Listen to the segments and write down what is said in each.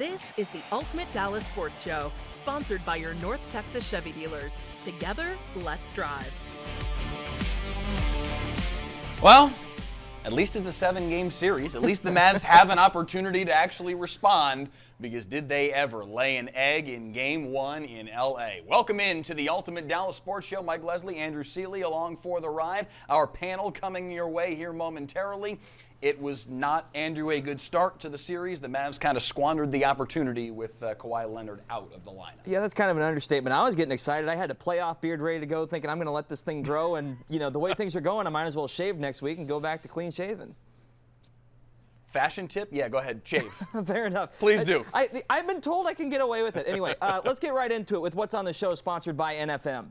This is the Ultimate Dallas Sports Show, sponsored by your North Texas Chevy dealers. Together, let's drive. Well, at least it's a 7-game series. At least the Mavs have an opportunity to actually respond, because did they ever lay an egg in Game 1 in L.A.? Welcome in to the Ultimate Dallas Sports Show. Mike Leslie, Andrew Seeley along for the ride. Our panel coming your way here momentarily. It was not, Andrew, a good start to the series. The Mavs kind of squandered the opportunity with Kawhi Leonard out of the lineup. Yeah, that's kind of an understatement. I was getting excited. I had a playoff beard ready to go, thinking I'm going to let this thing grow. And, you know, the way things are going, I might as well shave next week and go back to clean shaven. Fashion tip? Yeah, go ahead. Shave. Fair enough. Please do. I've been told I can get away with it. Anyway, let's get right into it with what's on the show, sponsored by NFM.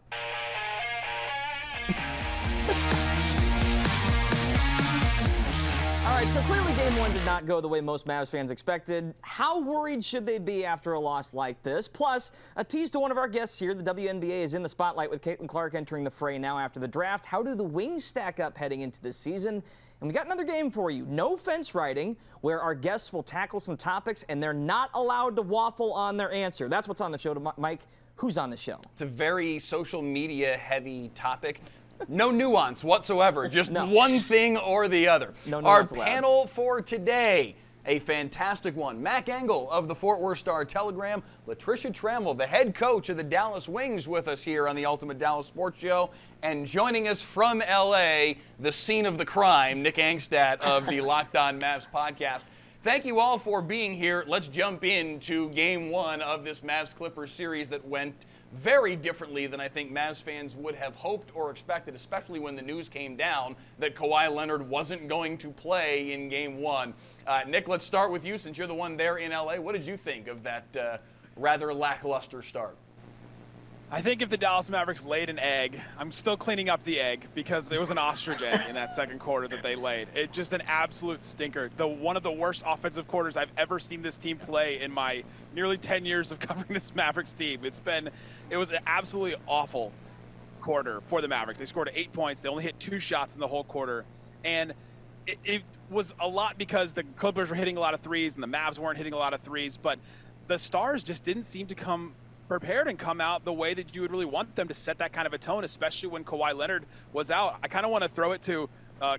All right, so clearly Game 1 did not go the way most Mavs fans expected. How worried should they be after a loss like this? Plus, a tease to one of our guests here. The WNBA is in the spotlight with Caitlin Clark entering the fray now after the draft. How do the Wings stack up heading into this season? And we got another game for you. No fence riding, where our guests will tackle some topics and they're not allowed to waffle on their answer. That's what's on the show. Mike, who's on the show? It's a very social media heavy topic. No nuance whatsoever, just one thing or the other. No Our nuance allowed. panel for today, a fantastic one. Mac Engel of the Fort Worth Star-Telegram, Latricia Trammell, the head coach of the Dallas Wings, with us here on the Ultimate Dallas Sports Show. And joining us from L.A., the scene of the crime, Nick Angstadt of the Locked On Mavs podcast. Thank you all for being here. Let's jump into Game 1 of this Mavs-Clippers series that went very differently than I think Mavs fans would have hoped or expected, especially when the news came down that Kawhi Leonard wasn't going to play in Game 1. Nick, let's start with you since you're the one there in L.A. What did you think of that rather lackluster start? I think if the Dallas Mavericks laid an egg, I'm still cleaning up the egg because it was an ostrich egg in that second quarter that they laid. It just an absolute stinker. One of the worst offensive quarters I've ever seen this team play in my nearly 10 years of covering this Mavericks team. It was an absolutely awful quarter for the Mavericks. They scored 8 points. They only hit 2 shots in the whole quarter. And it was a lot because the Clippers were hitting a lot of threes and the Mavs weren't hitting a lot of threes, but the Stars just didn't seem to come prepared and come out the way that you would really want them to set that kind of a tone, especially when Kawhi Leonard was out. I kind of want to throw it to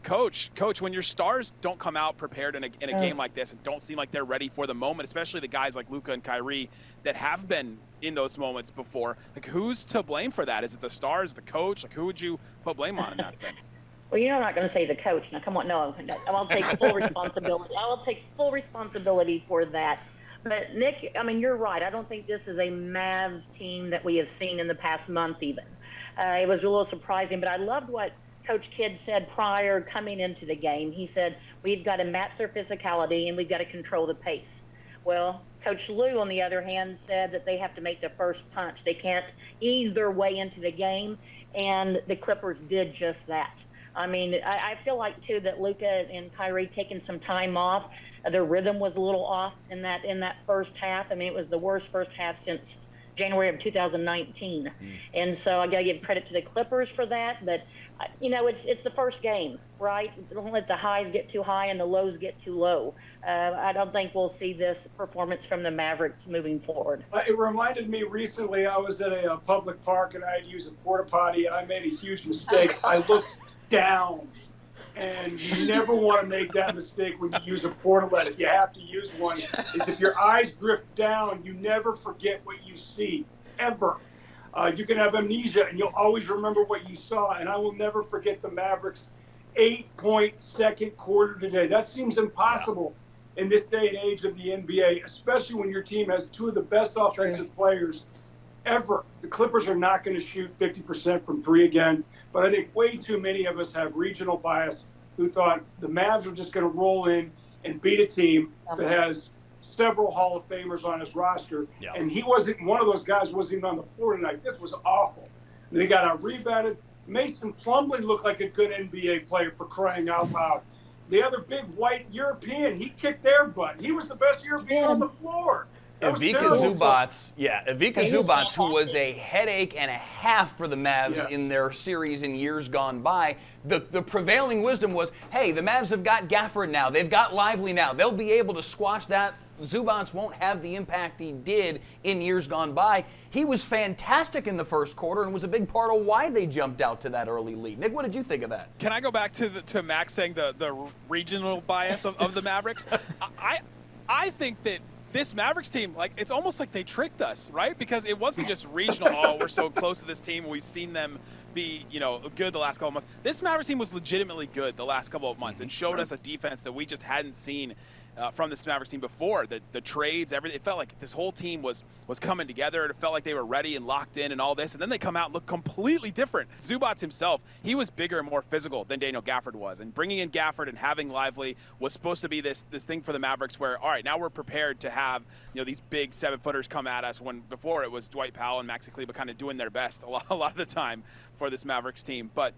Coach, when your stars don't come out prepared in a game like this and don't seem like they're ready for the moment, especially the guys like Luka and Kyrie that have been in those moments before, like, who's to blame for that? Is it the stars, the coach? Like, who would you put blame on in that sense? Well, I'm not going to say the coach. Now, come on, no. I'll take full responsibility. I will take full responsibility for that. But, Nick, I mean, you're right. I don't think this is a Mavs team that we have seen in the past month even. It was a little surprising, but I loved what Coach Kidd said prior coming into the game. He said, we've got to match their physicality and we've got to control the pace. Well, Coach Lou, on the other hand, said that they have to make the first punch. They can't ease their way into the game, and the Clippers did just that. I mean, I feel like, too, that Luka and Kyrie taking some time off. Their rhythm was a little off in that first half. I mean, it was the worst first half since January of 2019. And so I got to give credit to the Clippers for that. But, it's the first game, right? Don't let the highs get too high and the lows get too low. I don't think we'll see this performance from the Mavericks moving forward. It reminded me recently, I was at a public park and I had used a porta potty and I made a huge mistake. I looked down, and you never want to make that mistake when you use a portalet. If you have to use one, is if your eyes drift down, you never forget what you see, ever. You can have amnesia, and you'll always remember what you saw, and I will never forget the Mavericks' 8-point second quarter today. That seems impossible in this day and age of the NBA, especially when your team has 2 of the best offensive players ever. The Clippers are not going to shoot 50% from 3 again. But I think way too many of us have regional bias who thought the Mavs were just going to roll in and beat a team that has several Hall of Famers on his roster. Yeah. And he wasn't one of those guys, wasn't even on the floor tonight. This was awful. They got out rebounded. Mason Plumlee looked like a good NBA player, for crying out loud. The other big white European, he kicked their butt. He was the best European on the floor. Ivica Zubac, who was a headache and a half for the Mavs in their series in years gone by. The prevailing wisdom was, hey, the Mavs have got Gafford now. They've got Lively now. They'll be able to squash that Zubac won't have the impact he did in years gone by. He was fantastic in the first quarter and was a big part of why they jumped out to that early lead. Nick, what did you think of that? Can I go back to Max saying the regional bias of the Mavericks? I think that this Mavericks team, like, it's almost like they tricked us, right? Because it wasn't just regional, oh, we're so close to this team, we've seen them be, good the last couple of months. This Mavericks team was legitimately good the last couple of months and showed us a defense that we just hadn't seen from this Mavericks team before. The trades, everything, it felt like this whole team was coming together. It felt like they were ready and locked in and all this, and then they come out and look completely different. Zubac himself, he was bigger and more physical than Daniel Gafford was, and bringing in Gafford and having Lively was supposed to be this thing for the Mavericks where, all right, now we're prepared to have these big 7-footers come at us, when before it was Dwight Powell and Maxi Kleber kind of doing their best a lot of the time for this Mavericks team. But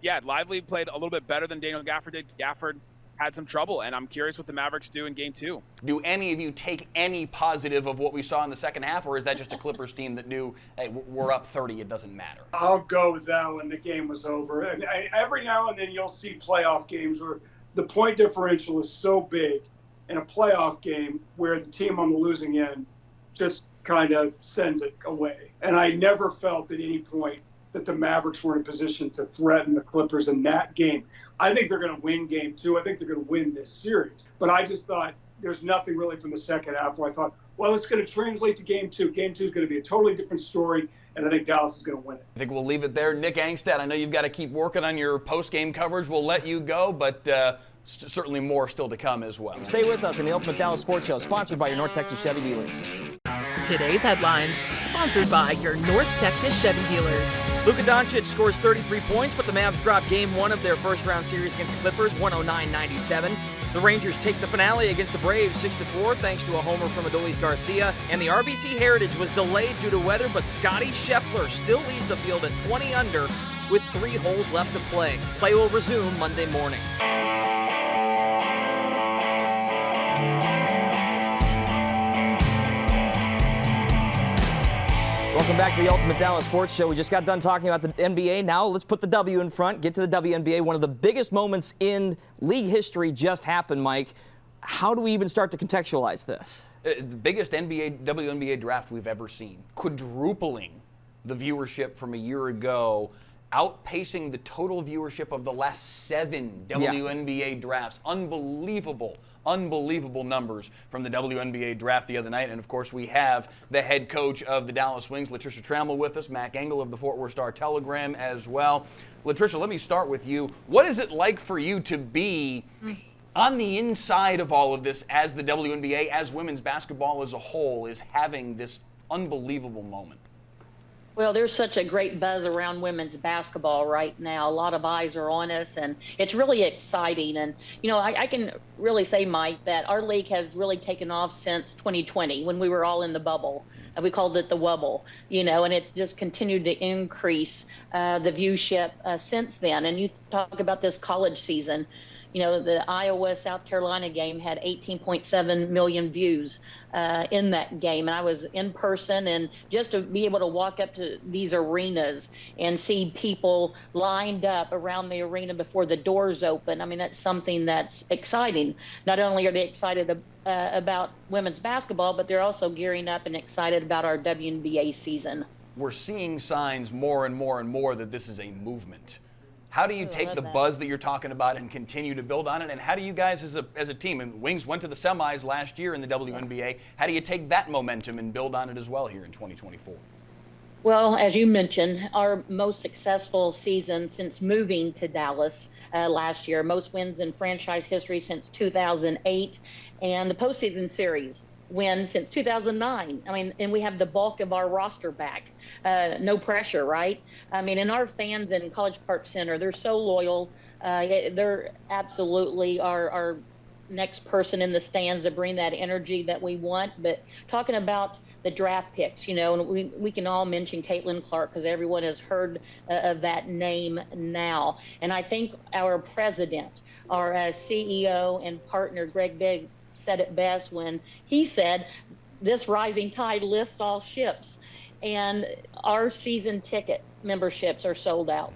yeah, Lively played a little bit better than Daniel Gafford did. Gafford had some trouble, and I'm curious what the Mavericks do in game 2. Do any of you take any positive of what we saw in the second half, or is that just a Clippers team that knew, hey, we're up 30, it doesn't matter? I'll go with that when the game was over. And every now and then you'll see playoff games where the point differential is so big in a playoff game where the team on the losing end just kind of sends it away. And I never felt at any point that the Mavericks were in a position to threaten the Clippers in that game. I think they're going to win game 2. I think they're going to win this series. But I just thought there's nothing really from the second half where I thought, well, it's going to translate to game 2. Game 2 is going to be a totally different story, and I think Dallas is going to win it. I think we'll leave it there. Nick Angstadt, I know you've got to keep working on your post-game coverage. We'll let you go, but certainly more still to come as well. Stay with us on the Ultimate Dallas Sports Show, sponsored by your North Texas Chevy dealers. Today's headlines, sponsored by your North Texas Chevy dealers. Luka Doncic scores 33 points, but the Mavs drop game 1 of their first-round series against the Clippers, 109-97. The Rangers take the finale against the Braves 6-4 thanks to a homer from Adolis Garcia. And the RBC Heritage was delayed due to weather, but Scottie Scheffler still leads the field at 20 under with 3 holes left to play. Play will resume Monday morning. Welcome back to the Ultimate Dallas Sports Show. We just got done talking about the NBA. Now let's put the W in front, get to the WNBA. One of the biggest moments in league history just happened, Mike. How do we even start to contextualize this? The biggest WNBA draft we've ever seen. Quadrupling the viewership from a year ago, outpacing the total viewership of the last 7 WNBA drafts. Unbelievable numbers from the WNBA draft the other night. And of course, we have the head coach of the Dallas Wings, Latricia Trammell, with us, Mac Engel of the Fort Worth Star-Telegram as well. Latricia, let me start with you. What is it like for you to be on the inside of all of this as the WNBA, as women's basketball as a whole is having this unbelievable moment? Well, there's such a great buzz around women's basketball right now. A lot of eyes are on us, and it's really exciting. And, I can really say, Mike, that our league has really taken off since 2020 when we were all in the bubble. We called it the wubble, and it's just continued to increase the viewership since then. And you talk about this college season. The Iowa-South Carolina game had 18.7 million views in that game. And I was in person, and just to be able to walk up to these arenas and see people lined up around the arena before the doors open, I mean, that's something that's exciting. Not only are they excited about women's basketball, but they're also gearing up and excited about our WNBA season. We're seeing signs more and more and more that this is a movement. How do you take the buzz that you're talking about and continue to build on it? And how do you guys as a team, and Wings went to the semis last year in the WNBA, how do you take that momentum and build on it as well here in 2024? Well, as you mentioned, our most successful season since moving to Dallas last year, most wins in franchise history since 2008, and the postseason series win since 2009. I mean, and we have the bulk of our roster back. No pressure, right? I mean, and our fans in College Park Center, they're so loyal. They're absolutely our next person in the stands to bring that energy that we want. But talking about the draft picks, and we can all mention Caitlin Clark because everyone has heard of that name now. And I think our president, our CEO and partner, Greg Bigg, said it best when he said, this rising tide lifts all ships. And our season ticket memberships are sold out.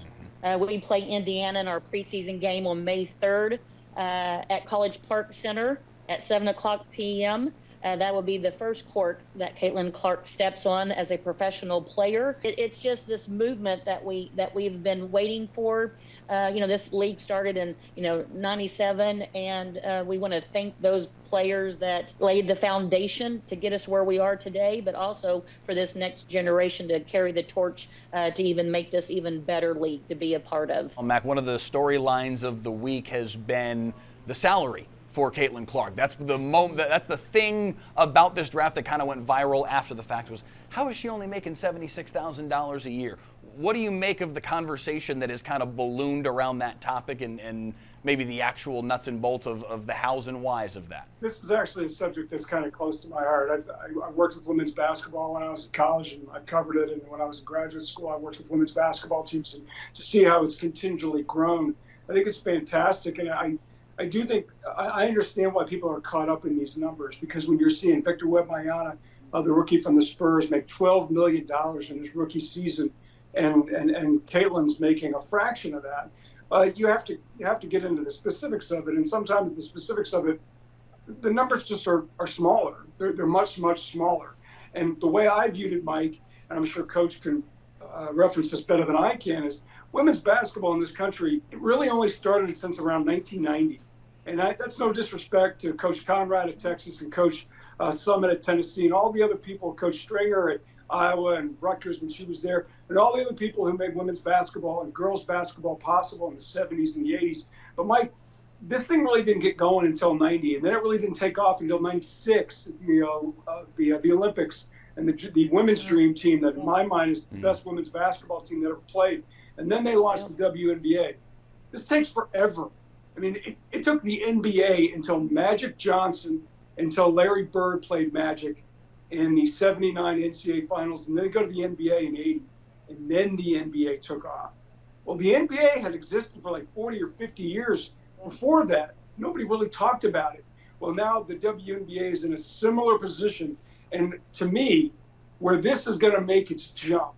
We play Indiana in our preseason game on May 3rd at College Park Center at 7:00 p.m. That will be the first court that Caitlin Clark steps on as a professional player. It's just this movement that we've been waiting for. This league started in 97, and we want to thank those players that laid the foundation to get us where we are today, but also for this next generation to carry the torch to even make this even better league to be a part of. Well, Mac, one of the storylines of the week has been the salary for Caitlin Clark. That's the moment. That's the thing about this draft that kind of went viral after the fact was, how is she only making $76,000 a year? What do you make of the conversation that has kind of ballooned around that topic and maybe the actual nuts and bolts of the hows and whys of that? This is actually a subject that's kind of close to my heart. I worked with women's basketball when I was in college, and I've covered it. And when I was in graduate school, I worked with women's basketball teams, and to see how it's continually grown, I think it's fantastic. And I do think I understand why people are caught up in these numbers, because when you're seeing Victor Wembanyama, the rookie from the Spurs, make $12 million in his rookie season, and Caitlin's making a fraction of that, you have to get into the specifics of it. And sometimes the specifics of it, the numbers just are smaller. They're much smaller. And the way I viewed it, Mike, and I'm sure Coach can reference this better than I can, is women's basketball in this country, it really only started since around 1990. And that's no disrespect to Coach Conrad at Texas and Coach Summit at Tennessee and all the other people, Coach Stringer at Iowa and Rutgers when she was there, and all the other people who made women's basketball and girls basketball possible in the 70s and the 80s. But Mike, this thing really didn't get going until 90, and then it really didn't take off until 96, the Olympics and the women's dream team that in my mind is the best women's basketball team that ever played. And then they launched the WNBA. This takes forever. I mean, it took the NBA until Magic Johnson, until Larry Bird played Magic in the 79 NCAA finals, and then they go to the NBA in 80, and then the NBA took off. Well, the NBA had existed for like 40 or 50 years before that. Nobody really talked about it. Well, now the WNBA is in a similar position, and to me, where this is going to make its jump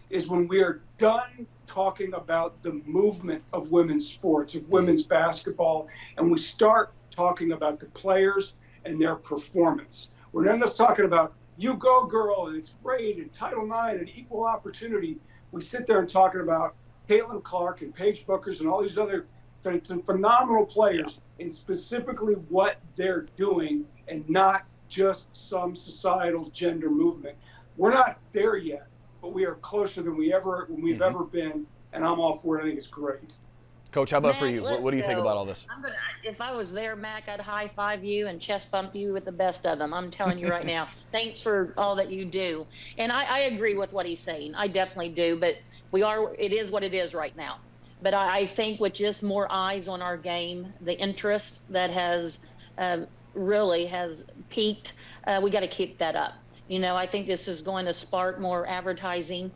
is when we are done talking about the movement of women's sports, of women's basketball, and we start talking about the players and their performance. We're not just talking about you go girl and it's great and Title IX and equal opportunity. We sit there and talking about Caitlin Clark and Paige Bueckers and all these other phenomenal players and specifically what they're doing and not just some societal gender movement. We're not there yet, but we are closer than we've ever been, and I'm all for it. I think it's great. Coach, how about Mac, for you? What do you think about all this? If I was there, Mac, I'd high five you and chest bump you with the best of them. I'm telling you right now. Thanks for all that you do. And I agree with what he's saying. I definitely do. But it is what it is right now. But I think with just more eyes on our game, the interest that has really has peaked, we got to keep that up. I think this is going to spark more advertising.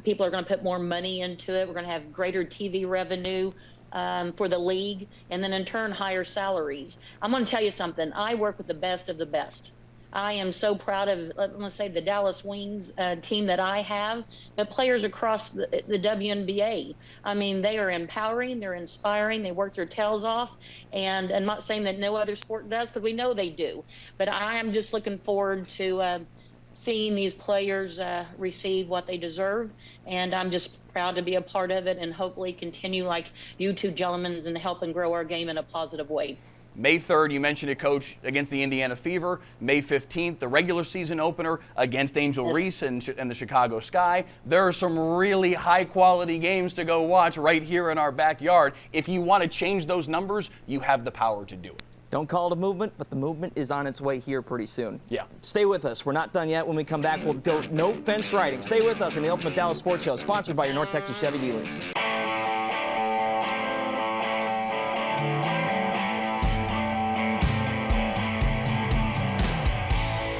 People are going to put more money into it. We're going to have greater TV revenue for the league, and then in turn, higher salaries. I'm going to tell you something. I work with the best of the best. I am so proud of, let's say, the Dallas Wings team that I have, but players across the WNBA. I mean, they are empowering, they're inspiring, they work their tails off, and I'm not saying that no other sport does, because we know they do. But I am just looking forward to seeing these players receive what they deserve, and I'm just proud to be a part of it and hopefully continue like you two gentlemen and help and grow our game in a positive way. May 3rd, you mentioned it, Coach, against the Indiana Fever. May 15th, the regular season opener against Angel Reese and the Chicago Sky. There are some really high-quality games to go watch right here in our backyard. If you want to change those numbers, you have the power to do it. Don't call it a movement, but the movement is on its way here pretty soon. Yeah. Stay with us. We're not done yet. When we come back, we'll go no fence riding. Stay with us in the Ultimate Dallas Sports Show, sponsored by your North Texas Chevy dealers.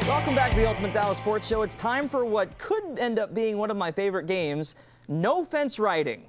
Welcome back to the Ultimate Dallas Sports Show. It's time for what could end up being one of my favorite games, no fence riding.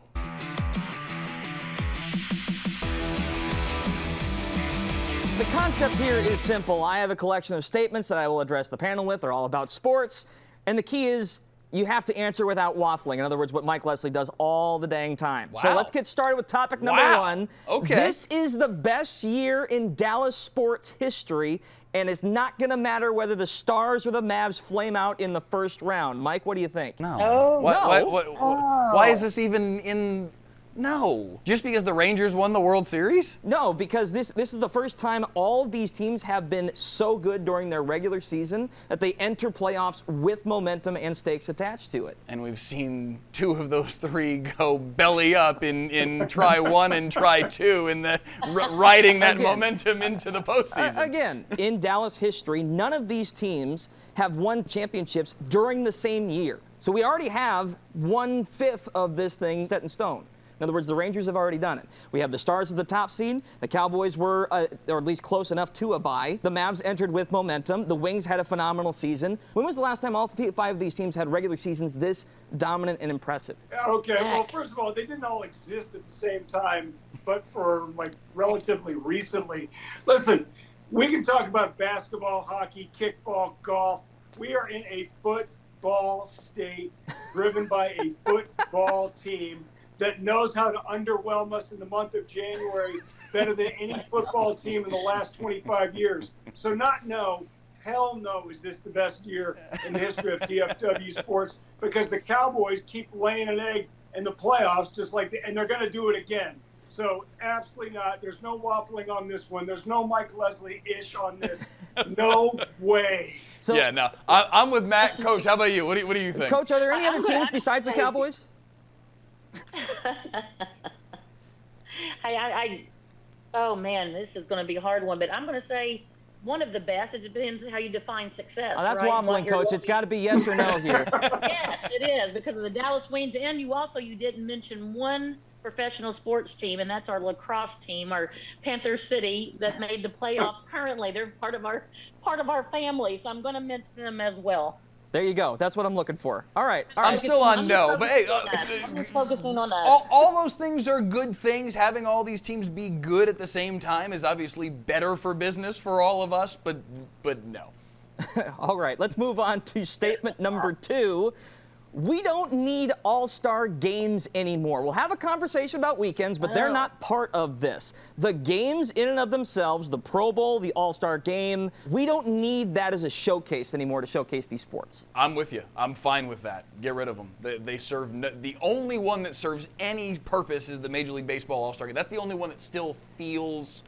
The concept here is simple. I have a collection of statements that I will address the panel with. They're all about sports. And the key is you have to answer without waffling. In other words, what Mike Leslie does all the dang time. Wow. So let's get started with topic number one. Okay. This is the best year in Dallas sports history, and it's not going to matter whether the Stars or the Mavs flame out in the first round. Mike, what do you think? No. Oh. Why is this even in? No. Just because the Rangers won the World Series? No, because this is the first time all of these teams have been so good during their regular season that they enter playoffs with momentum and stakes attached to it. And we've seen 2 of those 3 go belly up in try 1 and try 2 in the riding that momentum into the postseason. Again, in Dallas history, none of these teams have won championships during the same year. So we already have 1/5 of this thing set in stone. In other words, the Rangers have already done it. We have the Stars at the top seed. The Cowboys were, or at least close enough to a bye. The Mavs entered with momentum. The Wings had a phenomenal season. When was the last time all 5 of these teams had regular seasons this dominant and impressive? Okay, well, first of all, they didn't all exist at the same time, but for like relatively recently. Listen, we can talk about basketball, hockey, kickball, golf. We are in a football state driven by a football team that knows how to underwhelm us in the month of January better than any football team in the last 25 years. So hell no is this the best year in the history of DFW sports, because the Cowboys keep laying an egg in the playoffs and they're going to do it again. So absolutely not. There's no waffling on this one. There's no Mike Leslie-ish on this. No way. So, yeah, no. I'm with Matt. Coach, how about you? What do you think? Coach, are there any other teams besides the Cowboys? Oh man, this is going to be a hard one, but I'm going to say one of the best. It depends how you define success. Oh, that's right? waffling, Coach. It's got to be yes or no here. Yes, it is, because of the Dallas Wings, and you didn't mention one professional sports team, and that's our lacrosse team, our Panther City, that made the playoffs currently. They're part of our family, so I'm going to mention them as well. There you go. That's what I'm looking for. All right. I'm still on no, but hey, I'm just focusing on us. All those things are good things. Having all these teams be good at the same time is obviously better for business for all of us, but no. All right. Let's move on to statement number 2. We don't need all-star games anymore. We'll have a conversation about weekends, but they're not part of this. The games in and of themselves, the Pro Bowl, the all-star game, we don't need that as a showcase anymore to showcase these sports. I'm with you. I'm fine with that. Get rid of them. They serve the only one that serves any purpose is the Major League Baseball all-star game. That's the only one that still feels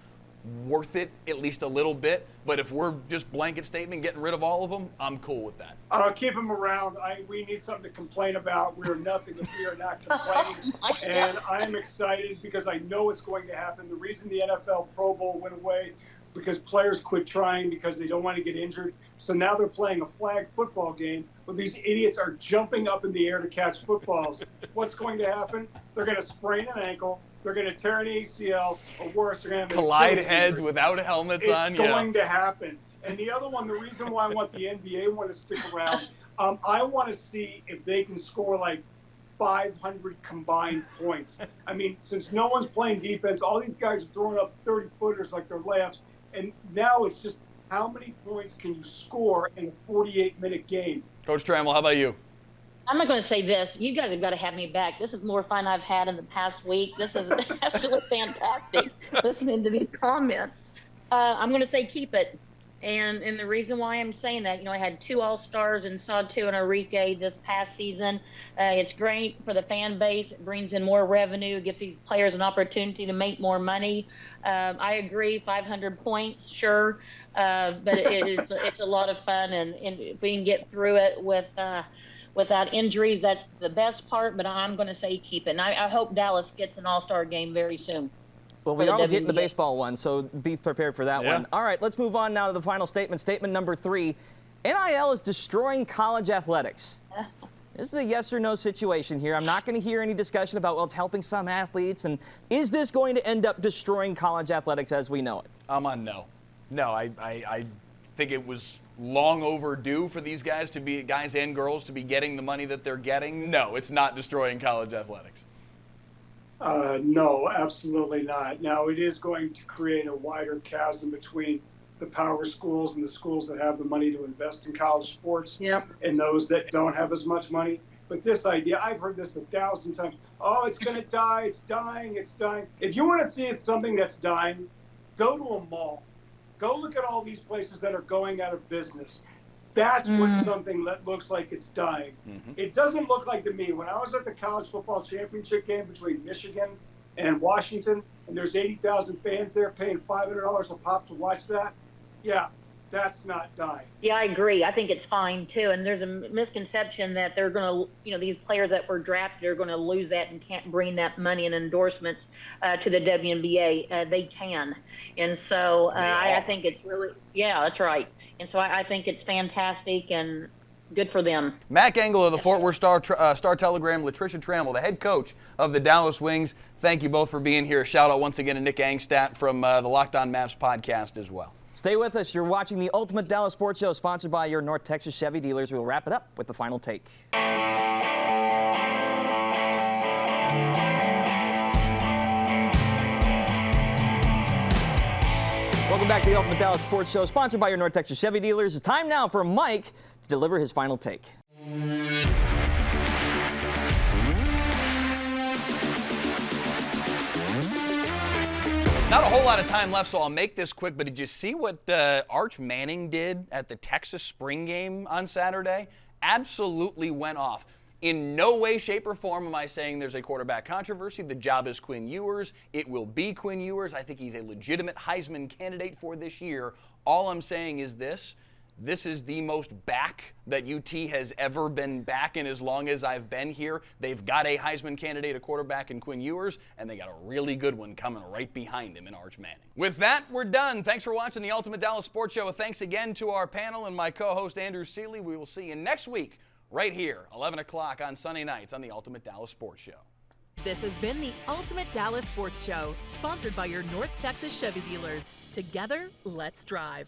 worth it, at least a little bit. But if we're just blanket statement getting rid of all of them, I'm cool with that. Keep them around. We need something to complain about. We're nothing if we are not complaining. And I'm excited because I know it's going to happen. The reason the NFL Pro Bowl went away because players quit trying because they don't want to get injured. So now they're playing a flag football game where these idiots are jumping up in the air to catch footballs. What's going to happen? They're going to sprain an ankle. They're going to tear an ACL, or worse, they're going to collide heads without helmets on. It's going to happen. And the other one, the reason why I want the NBA one to stick around, I want to see if they can score like 500 combined points. I mean, since no one's playing defense, all these guys are throwing up 30-footers like they're layups. And now it's just how many points can you score in a 48-minute game? Coach Trammell, how about you? I'm not going to say this. You guys have got to have me back. This is more fun I've had in the past week. This is absolutely fantastic listening to these comments. I'm going to say keep it. And the reason why I'm saying that, I had 2 All-Stars and saw 2 in Enrique this past season. It's great for the fan base. It brings in more revenue. It gives these players an opportunity to make more money. I agree, 500 points, sure. But it's a lot of fun. And if we can get through it without injuries, that's the best part, but I'm going to say keep it. And I hope Dallas gets an all-star game very soon. Well, we are getting the baseball one, so be prepared for that one. All right, let's move on now to the final statement. Statement number 3. NIL is destroying college athletics. This is a yes or no situation here. I'm not going to hear any discussion about, well, it's helping some athletes. And is this going to end up destroying college athletics as we know it? I'm on no. No, I think it was long overdue for these guys and girls to be getting the money that they're getting. No, it's not destroying college athletics. No, absolutely not. Now, it is going to create a wider chasm between the power schools and the schools that have the money to invest in college sports, Yep. and those that don't have as much money. But this idea, I've heard this 1,000 times. Oh, it's going to die. It's dying. It's dying. If you want to see something that's dying, go to a mall. Go look at all these places that are going out of business. That's what something that looks like it's dying. It doesn't look like to me. When I was at the college football championship game between Michigan and Washington, and there's 80,000 fans there paying $500 a pop to watch that, yeah, that's not dying. Yeah, I agree. I think it's fine too. And there's a misconception that they're going to, these players that were drafted are going to lose that and can't bring that money and endorsements to the WNBA. They can. And so I think it's really, yeah, that's right. And so I think it's fantastic and good for them. Mac Engel of the Fort Worth Star Telegram, Latricia Trammell, the head coach of the Dallas Wings. Thank you both for being here. Shout out once again to Nick Angstadt from the Locked On Mavs podcast as well. Stay with us. You're watching the Ultimate Dallas Sports Show, sponsored by your North Texas Chevy dealers. We'll wrap it up with the final take. Welcome back to the Ultimate Dallas Sports Show, sponsored by your North Texas Chevy dealers. It's time now for Mike to deliver his final take. Not a whole lot of time left, so I'll make this quick, but did you see what Arch Manning did at the Texas spring game on Saturday? Absolutely went off. In no way, shape, or form am I saying there's a quarterback controversy. The job is Quinn Ewers. It will be Quinn Ewers. I think he's a legitimate Heisman candidate for this year. All I'm saying is this. This is the most back that UT has ever been back in as long as I've been here. They've got a Heisman candidate, a quarterback in Quinn Ewers, and they got a really good one coming right behind him in Arch Manning. With that, we're done. Thanks for watching the Ultimate Dallas Sports Show. Thanks again to our panel and my co-host, Andrew Seeley. We will see you next week right here, 11 o'clock on Sunday nights on the Ultimate Dallas Sports Show. This has been the Ultimate Dallas Sports Show, sponsored by your North Texas Chevy dealers. Together, let's drive.